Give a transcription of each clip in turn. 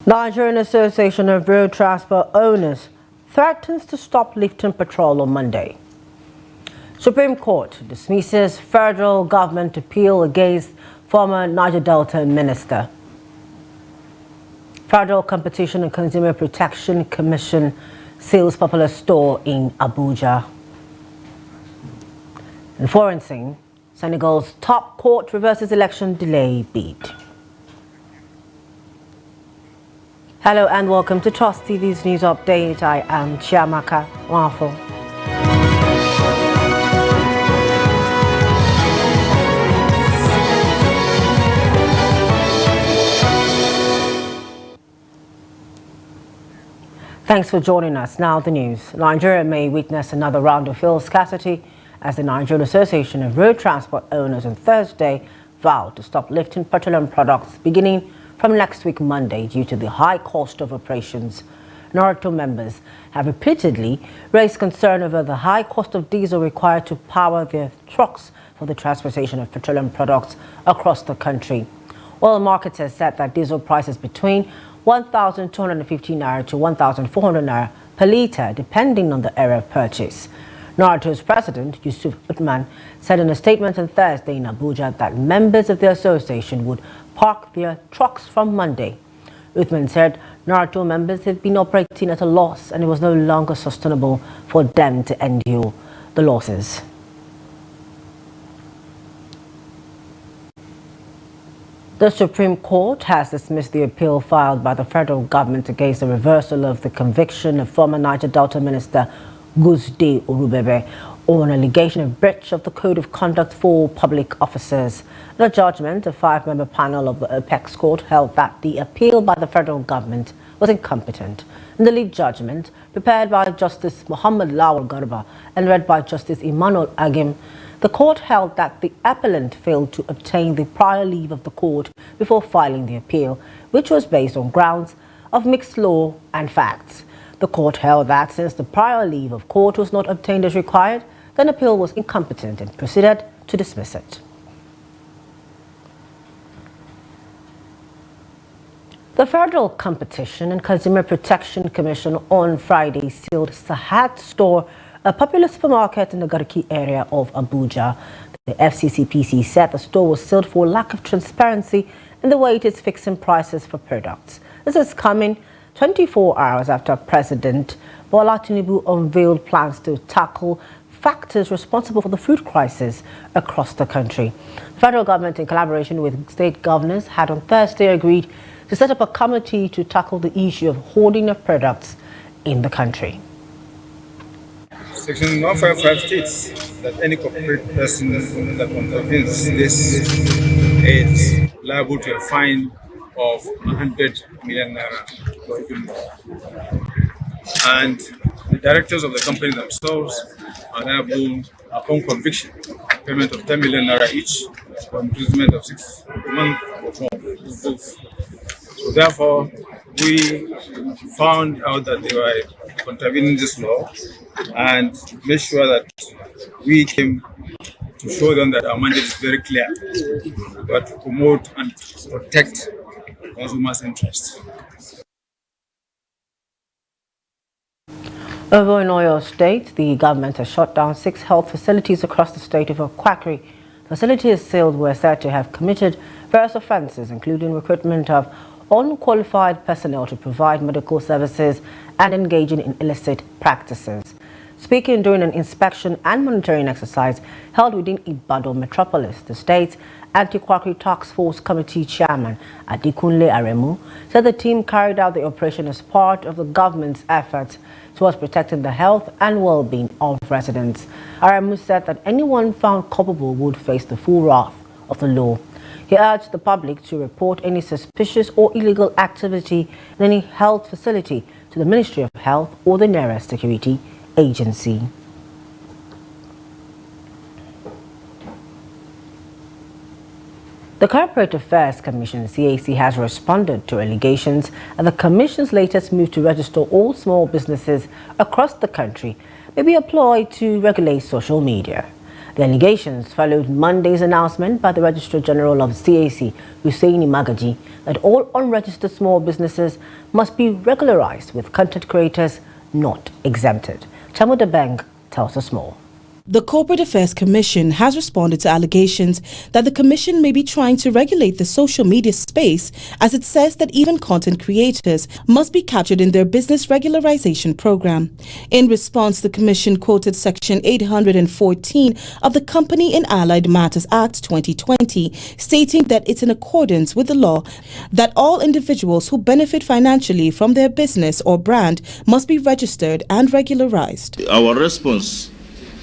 Nigerian Association of Road Transport Owners threatens to stop lifting patrol on Monday. Supreme Court dismisses federal government appeal against former Niger Delta minister. Federal Competition and Consumer Protection Commission seals popular store in Abuja. In foreign scene, Senegal's top court reverses election delay bid. Hello and welcome to Trust TV's news update. I am Chiamaka Wafo. Thanks for joining us. Now the news. Nigeria may witness another round of fuel scarcity as the Nigerian Association of Road Transport Owners on Thursday vowed to stop lifting petroleum products beginning from next week Monday due to the high cost of operations. NORTO members have repeatedly raised concern over the high cost of diesel required to power their trucks for the transportation of petroleum products across the country. Oil marketers said that diesel prices between 1,250 naira to 1,400 naira per litre, depending on the area of purchase. NORTO's president, Yusuf Uthman, said in a statement on Thursday in Abuja that members of the association would park their trucks from Monday. Uthman said NORTO members have been operating at a loss and it was no longer sustainable for them to endure the losses. The Supreme Court has dismissed the appeal filed by the federal government against the reversal of the conviction of former Niger Delta minister Gusde Orubebe on an allegation of breach of the Code of Conduct for Public Officers. The judgment, a 5-member panel of the Apex Court, held that the appeal by the federal government was incompetent. In the lead judgment, prepared by Justice Muhammad Lawal Garba and read by Justice Emmanuel Agim, the court held that the appellant failed to obtain the prior leave of the court before filing the appeal, which was based on grounds of mixed law and facts. The court held that since the prior leave of court was not obtained as required, then appeal was incompetent and proceeded to dismiss it. The Federal Competition and Consumer Protection Commission on Friday sealed Sahad Store, a popular supermarket in the Garki area of Abuja. The FCCPC said the store was sealed for lack of transparency in the way it is fixing prices for products. This is coming 24 hours after President Bola Tinubu unveiled plans to tackle factors responsible for the food crisis across the country. The federal government, in collaboration with state governors, had on Thursday agreed to set up a committee to tackle the issue of hoarding of products in the country. Section 155 states that any corporate person that contravenes this is liable to a fine of 100 million naira or even more. And the directors of the company themselves are liable, upon conviction, payment of 10 million naira each or imprisonment of 6 months or more, both. So therefore, we found out that they were contravening this law and made sure that we came to show them that our mandate is very clear, but to promote and protect consumers' interests. Over in Oyo State, the government has shut down 6 health facilities across the state over quackery. Facilities sealed were said to have committed various offences, including recruitment of unqualified personnel to provide medical services and engaging in illicit practices. Speaking during an inspection and monitoring exercise held within Ibadan metropolis, the state's Anti-Quackery Task Force Committee Chairman Adikunle Aremu said the team carried out the operation as part of the government's efforts towards protecting the health and well-being of residents. Aremu said that anyone found culpable would face the full wrath of the law. He urged the public to report any suspicious or illegal activity in any health facility to the Ministry of Health or the nearest security agency. The Corporate Affairs Commission, CAC, has responded to allegations and the Commission's latest move to register all small businesses across the country may be employed to regulate social media. The allegations followed Monday's announcement by the Registrar General of CAC, Hussaini Magaji, that all unregistered small businesses must be regularized, with content creators not exempted. Chamuda Beng tells us more. The Corporate Affairs Commission has responded to allegations that the Commission may be trying to regulate the social media space, as it says that even content creators must be captured in their business regularization program. In response, the Commission quoted Section 814 of the Company in Allied Matters Act 2020, stating that it's in accordance with the law that all individuals who benefit financially from their business or brand must be registered and regularized. Our response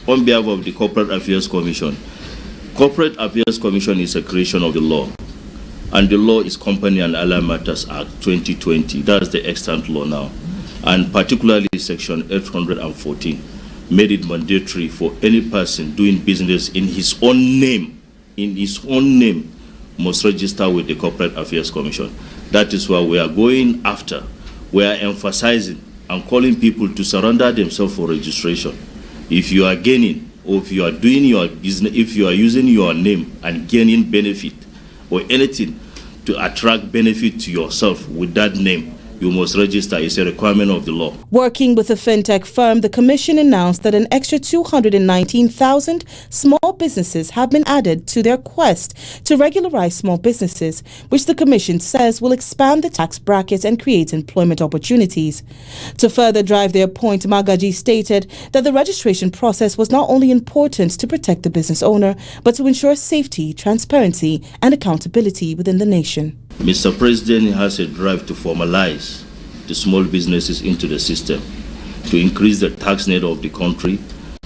on behalf of the Corporate Affairs Commission. Corporate Affairs Commission is a creation of the law, and the law is Company and Allied Matters Act 2020. That's the extant law now, and particularly Section 814 made it mandatory for any person doing business in his own name, must register with the Corporate Affairs Commission. That is why we are going after. We are emphasizing and calling people to surrender themselves for registration. If you are gaining, or if you are doing your business, if you are using your name and gaining benefit or anything to attract benefit to yourself with that name, you must register. It's a requirement of the law. Working with a fintech firm, the Commission announced that an extra 219,000 small businesses have been added to their quest to regularize small businesses, which the Commission says will expand the tax brackets and create employment opportunities. To further drive their point, Magaji stated that the registration process was not only important to protect the business owner, but to ensure safety, transparency, and accountability within the nation. Mr. President has a drive to formalize the small businesses into the system, to increase the tax net of the country,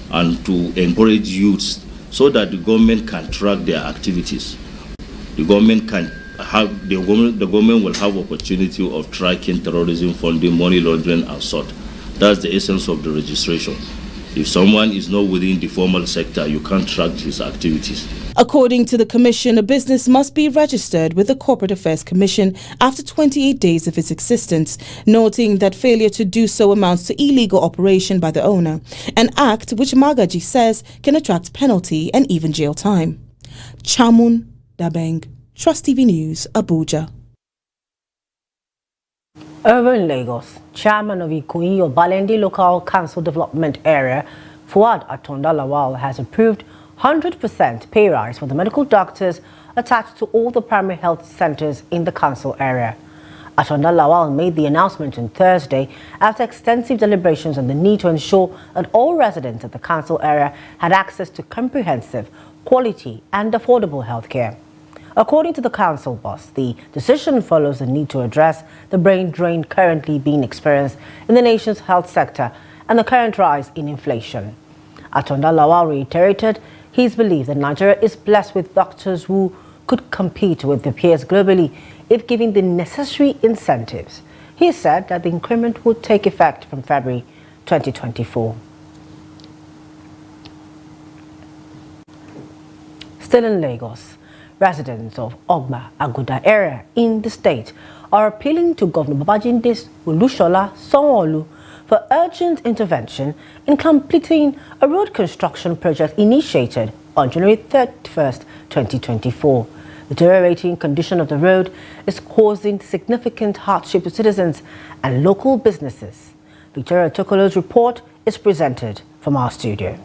and to encourage youths so that the government can track their activities. The government will have opportunity of tracking terrorism funding, money laundering, and sort. That's the essence of the registration. If someone is not within the formal sector, you can't track his activities. According to the Commission, a business must be registered with the Corporate Affairs Commission after 28 days of its existence, noting that failure to do so amounts to illegal operation by the owner, an act which Magaji says can attract penalty and even jail time. Chamun Dabeng, Trust TV News, Abuja. Over in Lagos, Chairman of Ikoyi Balendi Local Council Development Area, Fuad Atonda Lawal, has approved 100% pay rise for the medical doctors attached to all the primary health centers in the council area. Atonda Lawal made the announcement on Thursday after extensive deliberations on the need to ensure that all residents of the council area had access to comprehensive, quality and affordable health care. According to the council boss, the decision follows the need to address the brain drain currently being experienced in the nation's health sector and the current rise in inflation. Atonda Lawal reiterated his belief that Nigeria is blessed with doctors who could compete with their peers globally if given the necessary incentives. He said that the increment would take effect from February 2024. Still in Lagos, residents of Ogba Aguda area in the state are appealing to Governor Babajide Olushola Sanwo-Olu for urgent intervention in completing a road construction project initiated on January 31st, 2024. The deteriorating condition of the road is causing significant hardship to citizens and local businesses. Victoria Tokolo's report is presented from our studio.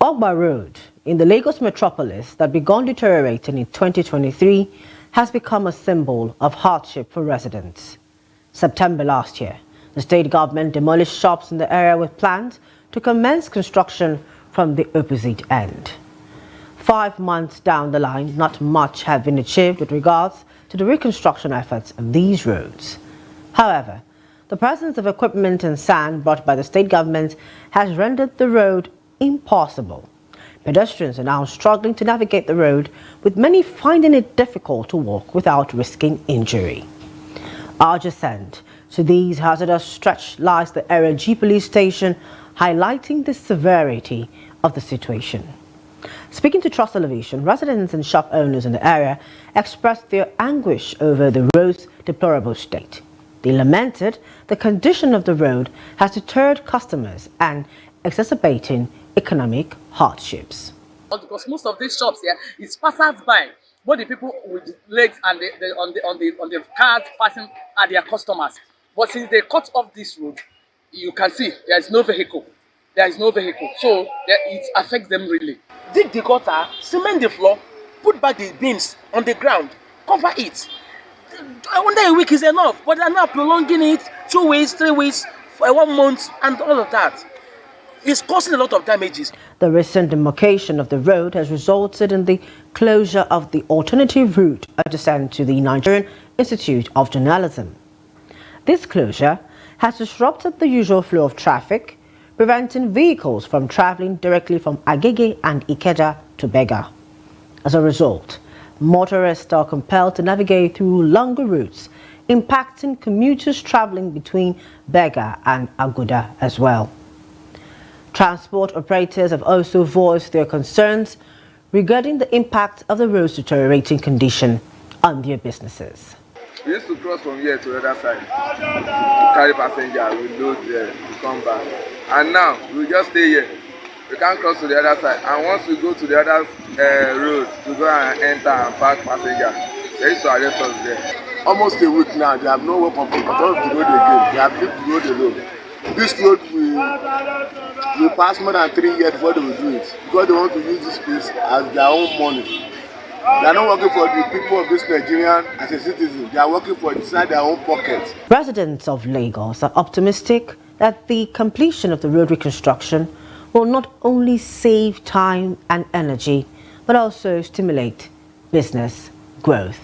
Ogba Road in the Lagos metropolis that began deteriorating in 2023 has become a symbol of hardship for residents. September last year, the state government demolished shops in the area with plans to commence construction from the opposite end. 5 months down the line, not much has been achieved with regards to the reconstruction efforts of these roads. However, the presence of equipment and sand brought by the state government has rendered the road impassable. Pedestrians are now struggling to navigate the road, with many finding it difficult to walk without risking injury. Adjacent to these hazardous stretch lies the area G police station, highlighting the severity of the situation. Speaking to Trust Television, residents and shop owners in the area expressed their anguish over the road's deplorable state. They lamented the condition of the road has deterred customers and exacerbating economic hardships. Because most of these shops here is passers-by, both the people with the legs and on the cars passing are their customers. But since they cut off this road, you can see there is no vehicle. There is no vehicle, so it affects them really. Dig the gutter, cement the floor, put back the beams on the ground, cover it. I wonder a week is enough, but they're now prolonging it 2 weeks, 3 weeks, for 1 month, and all of that. It's causing a lot of damages. The recent demarcation of the road has resulted in the closure of the alternative route adjacent to the Nigerian Institute of Journalism. This closure has disrupted the usual flow of traffic, preventing vehicles from traveling directly from Agege and Ikeja to Bega. As a result, motorists are compelled to navigate through longer routes, impacting commuters traveling between Bega and Aguda as well. Transport operators have also voiced their concerns regarding the impact of the road's deteriorating condition on their businesses. We used to cross from here to the other side, to carry passengers, we load there, we come back. And now, we just stay here. We can't cross to the other side. And once we go to the other road, we go and enter and park passengers. They used to arrest us there. Almost a week now, they have no way of control the road again. They have left the road alone. This road will pass more than 3 years before they will do it. Because they want to use this place as their own money. They are not working for the people of this Nigerian as a citizen. They are working for inside their own pockets. Residents of Lagos are optimistic that the completion of the road reconstruction will not only save time and energy, but also stimulate business growth.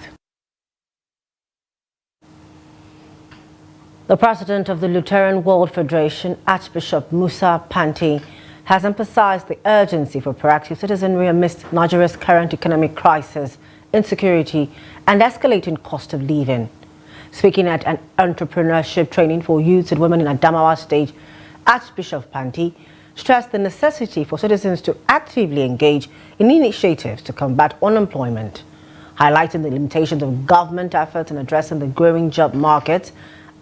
The president of the Lutheran World Federation, Archbishop Musa Panti, has emphasized the urgency for proactive citizenry amidst Nigeria's current economic crisis, insecurity, and escalating cost of living. Speaking at an entrepreneurship training for youths and women in Adamawa State, Archbishop Panti stressed the necessity for citizens to actively engage in initiatives to combat unemployment. Highlighting the limitations of government efforts in addressing the growing job market,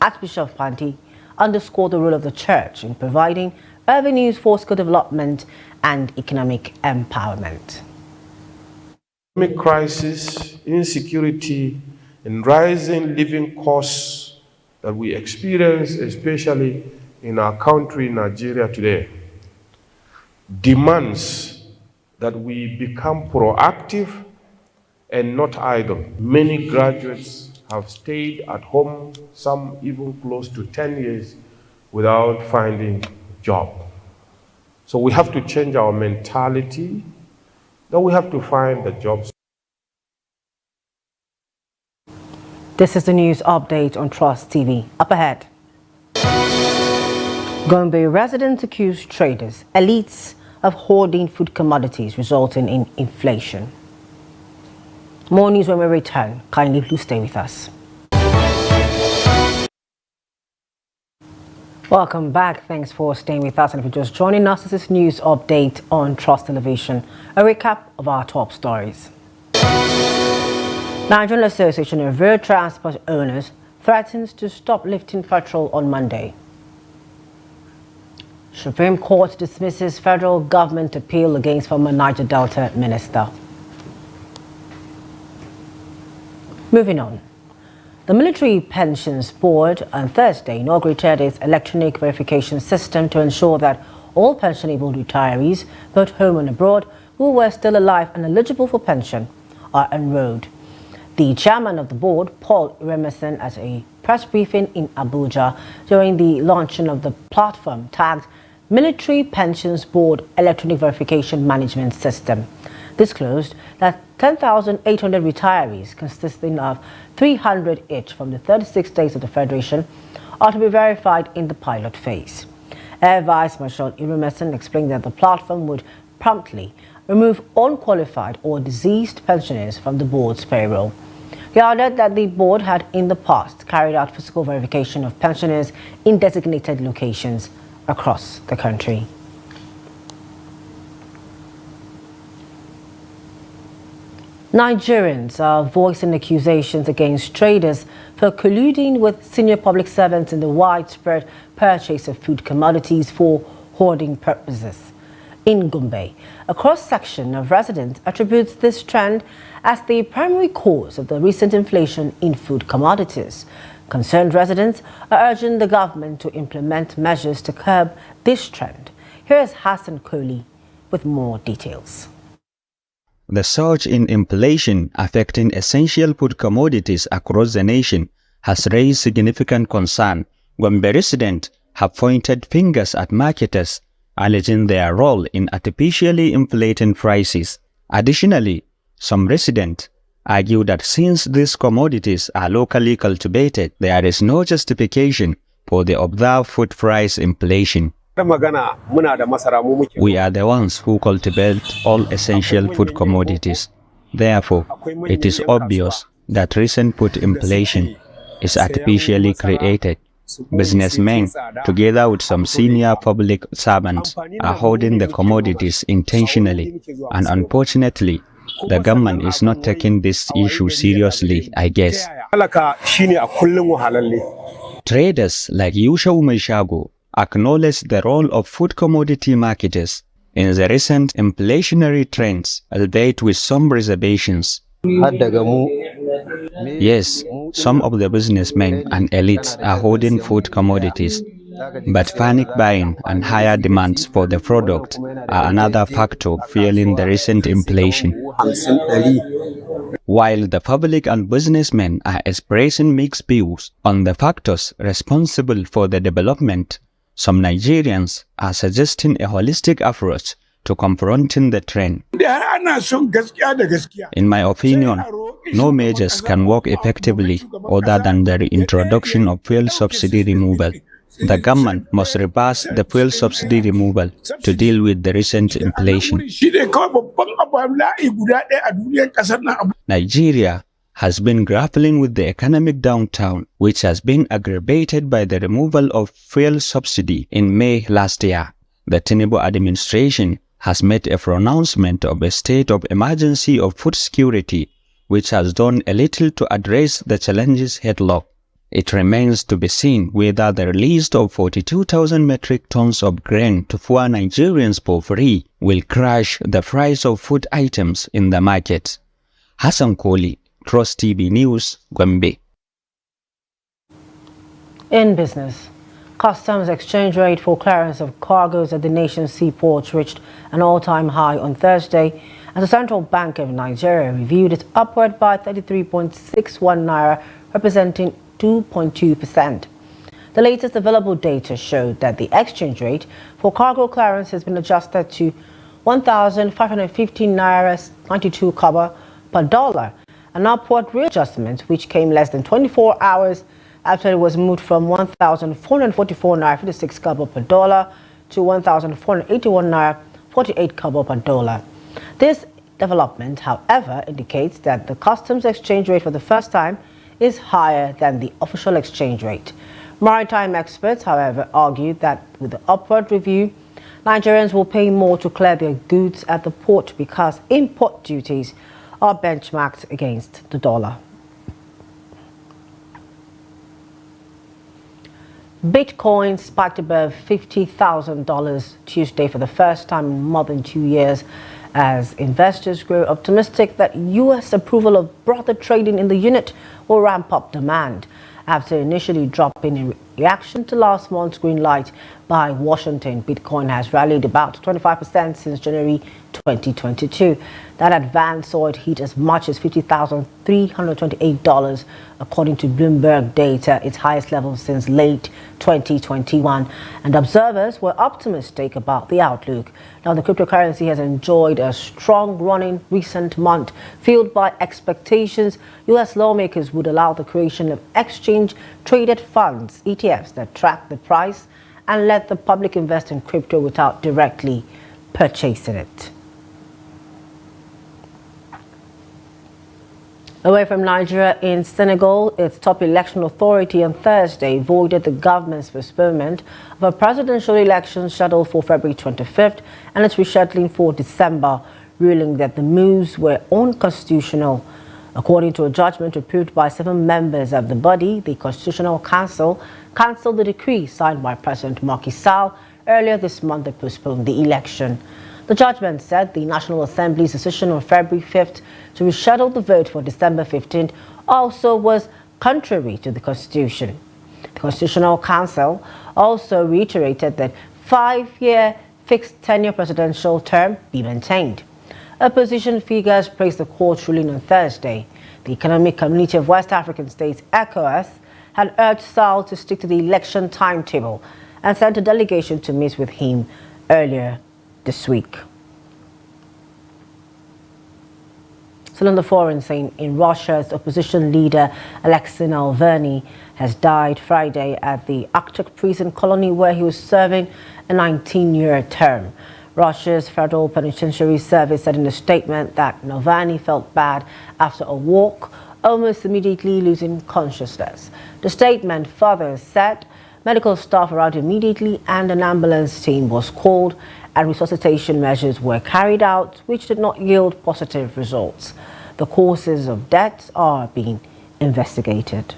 Archbishop Panti underscored the role of the church in providing avenues for skill development and economic empowerment. Economic crisis, insecurity, and rising living costs that we experience, especially in our country, Nigeria, today, demands that we become proactive and not idle. Many graduates have stayed at home, some even close to 10 years, without finding a job. So we have to change our mentality that we have to find the jobs. This is the news update on Trust TV. Up ahead. Gombe residents accuse traders, elites, of hoarding food commodities, resulting in inflation. More news when we return. Kindly please stay with us. Welcome back. Thanks for staying with us. And if you're just joining us, this is news update on Trust Television. A recap of our top stories. Nigerian Association of Road Transport Owners threatens to stop lifting petrol on Monday. Supreme Court dismisses federal government appeal against former Niger Delta minister. Moving on. The Military Pensions Board on Thursday inaugurated its electronic verification system to ensure that all pensionable retirees, both home and abroad, who were still alive and eligible for pension, are enrolled. The chairman of the board, Paul Remerson, at a press briefing in Abuja during the launching of the platform tagged Military Pensions Board Electronic Verification Management System, disclosed that 10,800 retirees, consisting of 300 each from the 36 states of the Federation, are to be verified in the pilot phase. Air Vice Marshal Irumeson explained that the platform would promptly remove unqualified or deceased pensioners from the board's payroll. He added that the board had in the past carried out physical verification of pensioners in designated locations across the country. Nigerians are voicing accusations against traders for colluding with senior public servants in the widespread purchase of food commodities for hoarding purposes. In Gombe, a cross-section of residents attributes this trend as the primary cause of the recent inflation in food commodities. Concerned residents are urging the government to implement measures to curb this trend. Here is Hassan Kohli with more details. The surge in inflation affecting essential food commodities across the nation has raised significant concern. Gombe residents have pointed fingers at marketers, alleging their role in artificially inflating prices. Additionally, some residents argue that since these commodities are locally cultivated, there is no justification for the observed food price inflation. We are the ones who cultivate all essential food commodities. Therefore, it is obvious that recent food inflation is artificially created. Businessmen, together with some senior public servants, are holding the commodities intentionally, and unfortunately, the government is not taking this issue seriously, I guess. Traders like Yusha Umeshago acknowledge the role of food commodity marketers in the recent inflationary trends, albeit with some reservations. Yes, some of the businessmen and elites are holding food commodities, but panic buying and higher demands for the product are another factor fueling the recent inflation. While the public and businessmen are expressing mixed views on the factors responsible for the development, some Nigerians are suggesting a holistic approach to confronting the trend. In my opinion, no measures can work effectively other than the reintroduction of fuel subsidy removal. The government must reverse the fuel subsidy removal to deal with the recent inflation. Nigeria has been grappling with the economic downturn, which has been aggravated by the removal of fuel subsidy in May last year. The Tinubu administration has made a pronouncement of a state of emergency of food security, which has done a little to address the challenges headlock. It remains to be seen whether the release of 42,000 metric tons of grain to poor Nigerians for free will crash the price of food items in the market. Hassan Kohli, Trust TV News, Gombe. In business, customs exchange rate for clearance of cargoes at the nation's seaports reached an all-time high on Thursday as the Central Bank of Nigeria reviewed it upward by 33.61 naira, representing 2.2%. The latest available data showed that the exchange rate for cargo clearance has been adjusted to 1,515 naira 92 kobo per dollar, an upward readjustment which came less than 24 hours after it was moved from 1,444 naira 56 kobo per dollar to 1,481 naira 48 kobo per dollar. This development, however, indicates that the customs exchange rate for the first time is higher than the official exchange rate. Maritime experts, however, argue that with the upward review, Nigerians will pay more to clear their goods at the port because import duties are benchmarked against the dollar. Bitcoin spiked above $50,000 Tuesday for the first time in more than 2 years as investors grow optimistic that U.S. approval of broader trading in the unit will ramp up demand after initially dropping in reaction to last month's green light by Washington. Bitcoin has rallied about 25% since January 2022. That advance saw it hit as much as $50,328, according to Bloomberg data, its highest level since late 2021. And observers were optimistic about the outlook. Now, the cryptocurrency has enjoyed a strong run in recent month, fueled by expectations U.S. lawmakers would allow the creation of exchange-traded funds, ETFs, that track the price and let the public invest in crypto without directly purchasing it. Away from Nigeria, in Senegal, its top election authority on Thursday voided the government's postponement of a presidential election scheduled for February 25th and its rescheduling for December, ruling that the moves were unconstitutional. According to a judgment approved by 7 members of the body, the Constitutional Council cancelled the decree signed by President Macky Sall earlier this month that postponed the election. The judgment said the National Assembly's decision on February 5th to reschedule the vote for December 15th also was contrary to the Constitution. The Constitutional Council also reiterated that 5-year fixed tenure presidential term be maintained. Opposition figures praised the court's ruling on Thursday. The Economic Community of West African States, ECOWAS, had urged Sall to stick to the election timetable and sent a delegation to meet with him earlier this week. Still on the foreign scene, in Russia's opposition leader Alexei Navalny has died Friday at the Arctic prison colony where he was serving a 19-year term. Russia's Federal Penitentiary Service said in a statement that Navalny felt bad after a walk, almost immediately losing consciousness. The statement further said medical staff arrived immediately and an ambulance team was called and resuscitation measures were carried out, which did not yield positive results. The causes of death are being investigated.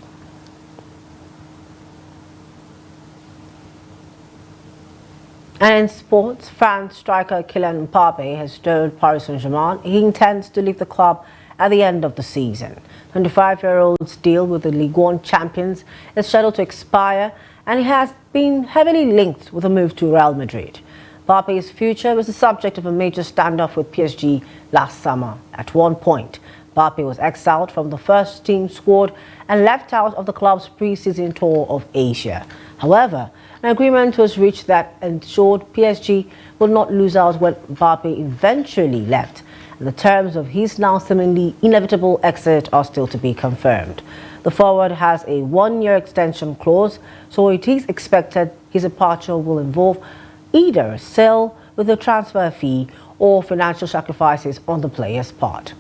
And in sports, France striker Kylian Mbappe has told Paris Saint-Germain he intends to leave the club at the end of the season. 25-year-old's deal with the Ligue 1 champions is scheduled to expire, and he has been heavily linked with a move to Real Madrid. Mbappe's future was the subject of a major standoff with PSG last summer. At one point, Mbappe was exiled from the first team squad and left out of the club's pre-season tour of Asia. However, an agreement was reached that ensured PSG would not lose out when Mbappe eventually left. And the terms of his now seemingly inevitable exit are still to be confirmed. The forward has a 1-year extension clause, so it is expected his departure will involve either a sale with a transfer fee or financial sacrifices on the player's part.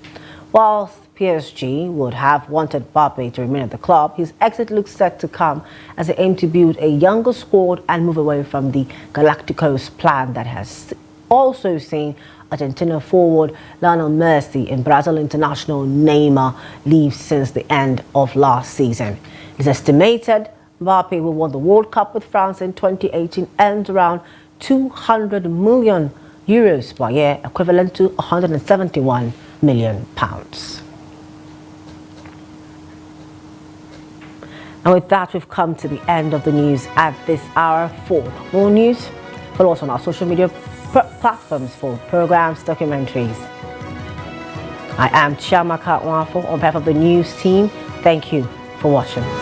Whilst PSG would have wanted Mbappe to remain at the club, his exit looks set to come as they aim to build a younger squad and move away from the Galacticos plan that has also seen Argentina forward Lionel Messi and Brazil international Neymar leave since the end of last season. It's estimated Mbappe will win the World Cup with France in 2018 and around 200 million euros per year, equivalent to 171 million pounds. And with that, we've come to the end of the news at this hour. For more news, follow us on our social media platforms for programs, documentaries. I am Chiamaka Nwafo on behalf of the news team. Thank you for watching.